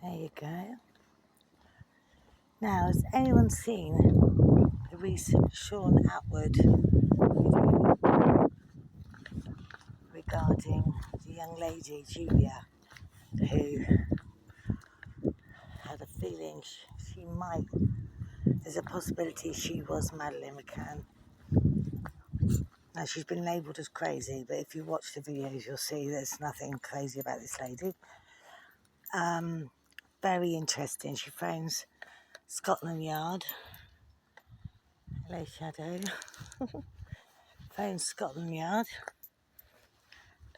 There you go. Now, has anyone seen the recent Shaun Attwood video regarding the young lady, Julia, who had a feeling she might, there's a possibility she was Madeline McCann. Now, she's been labelled as crazy, but if you watch the videos, you'll see there's nothing crazy about this lady. Very interesting. She phones Scotland Yard. Hello, Shadow. Phones Scotland Yard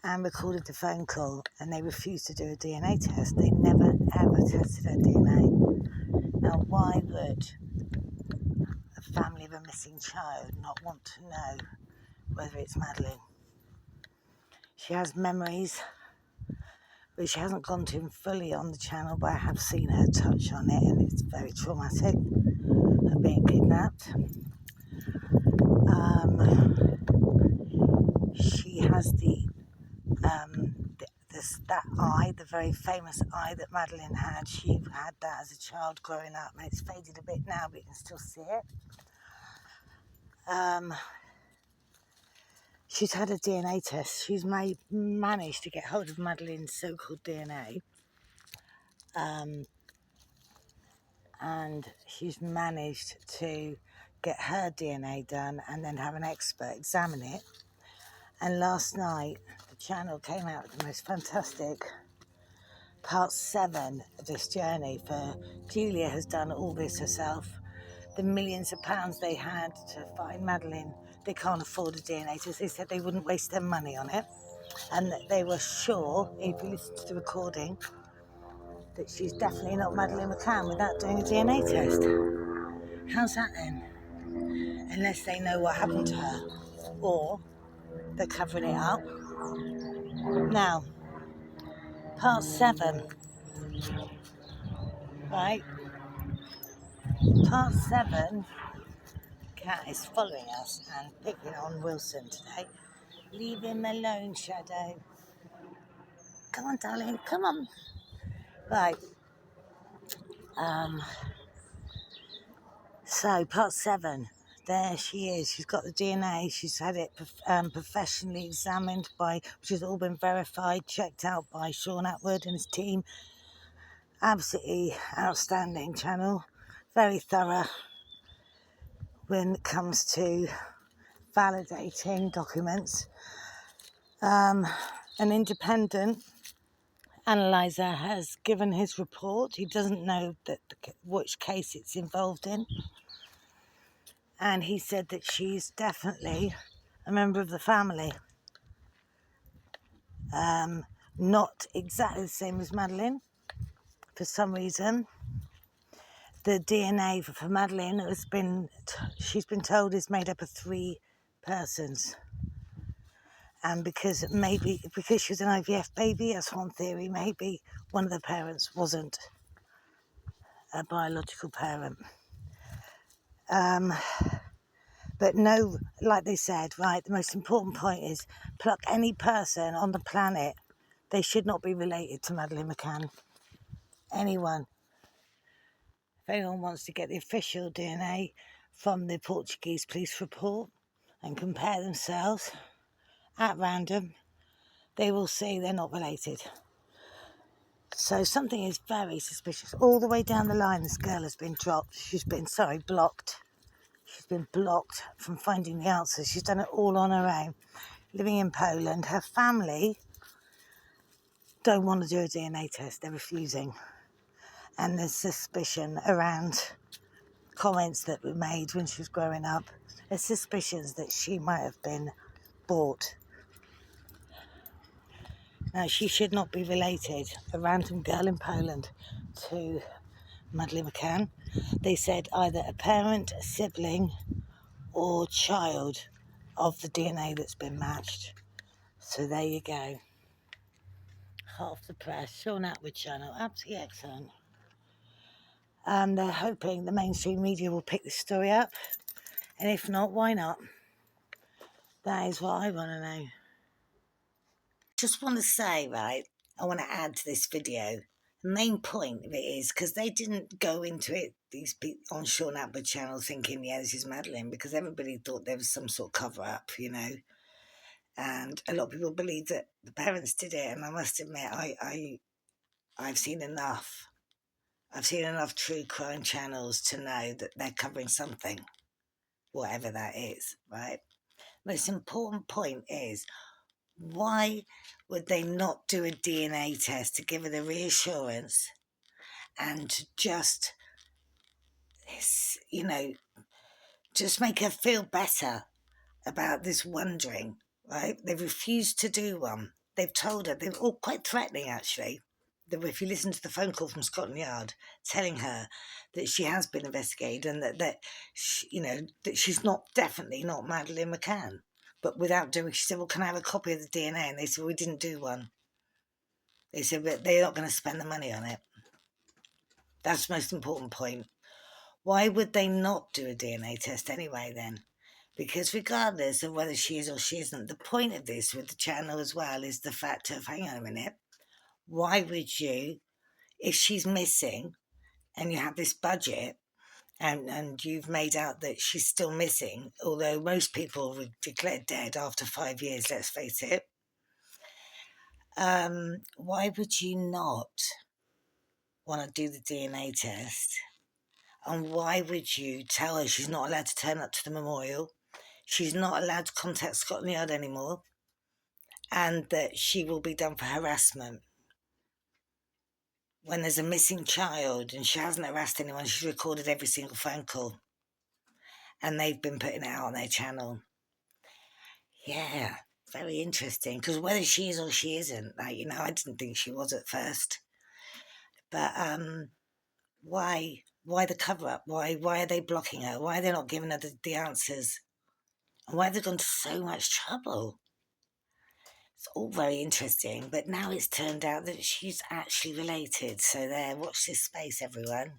and recorded the phone call, and they refused to do a DNA test. They never ever tested her DNA. Now, why would a family of a missing child not want to know whether it's Madeline? She has memories which she hasn't gone to fully on the channel, but I have seen her touch on it, and it's very traumatic, her being kidnapped. She has that eye, the very famous eye that Madeline had. She had that as a child growing up, and it's faded a bit now, but you can still see it. She's had a DNA test. She's managed to get hold of Madeline's so-called DNA, and she's managed to get her DNA done and then have an expert examine it. And last night, the channel came out with the most fantastic part 7 of this journey. For Julia has done all this herself. The millions of pounds they had to find Madeline, they can't afford a DNA test. They said they wouldn't waste their money on it, and that they were sure, if you listen to the recording, that she's definitely not Madeline McCann without doing a DNA test. How's that then? Unless they know what happened to her, or they're covering it up. Now, part 7, right? Part 7, Cat is following us and picking on Wilson today. Leave him alone, Shadow. Come on, darling, come on. Right. So, part 7. There she is. She's got the DNA. She's had it professionally examined which has all been verified, checked out by Shaun Attwood and his team. Absolutely outstanding channel. Very thorough when it comes to validating documents. An independent analyzer has given his report. He doesn't know which case it's involved in. And he said that she's definitely a member of the family. Not exactly the same as Madeline. For some reason, the DNA for Madeline she's been told, is made up of 3 persons. And because she was an IVF baby, that's one theory, maybe one of the parents wasn't a biological parent. But no, like they said, right, the most important point is pluck any person on the planet, they should not be related to Madeline McCann. Anyone. If anyone wants to get the official DNA from the Portuguese police report and compare themselves at random, they will see they're not related. So something is very suspicious. All the way down the line, this girl has been blocked. She's been blocked from finding the answers. She's done it all on her own. Living in Poland, her family don't want to do a DNA test. They're refusing. And there's suspicion around comments that were made when she was growing up. There's suspicions that she might have been bought. Now, she should not be related, a random girl in Poland, to Madeline McCann. They said either a parent, a sibling, or child of the DNA that's been matched. So there you go. Half the press, Shaun Attwood channel, absolutely excellent. And they're hoping the mainstream media will pick this story up. And if not, why not? That is what I want to know. Just want to say, right, I want to add to this video The main point of it is because they didn't go into it, these people on Shaun Attwood channel, thinking, yeah, this is Madeline, because everybody thought there was some sort of cover up, and a lot of people believe that the parents did it. And I must admit, I've seen enough. I've seen enough true crime channels to know that they're covering something, whatever that is, right? Most important point is, why would they not do a DNA test to give her the reassurance and to just, just make her feel better about this wondering, right? They've refused to do one. They've told her, they're all quite threatening actually. If you listen to the phone call from Scotland Yard telling her that she has been investigated and that she's definitely not Madeline McCann. But without doing, she said, well, can I have a copy of the DNA? And they said, we didn't do one. They said, but they're not going to spend the money on it. That's the most important point. Why would they not do a DNA test anyway then? Because regardless of whether she is or she isn't, the point of this with the channel as well is the fact of, hang on a minute, why would you, if she's missing and you have this budget and you've made out that she's still missing, although most people were declared dead after 5 years, let's face it, why would you not want to do the DNA test? And why would you tell her she's not allowed to turn up to the memorial? She's not allowed to contact Scotland Yard anymore, and that she will be done for harassment. When there's a missing child and she hasn't harassed anyone, she's recorded every single phone call, and they've been putting it out on their channel. Yeah, very interesting, because whether she is or she isn't, I didn't think she was at first. But why the cover-up? Why are they blocking her? Why are they not giving her the answers? And why have they gone to so much trouble? It's all very interesting, but now it's turned out that she's actually related. So there, watch this space, everyone.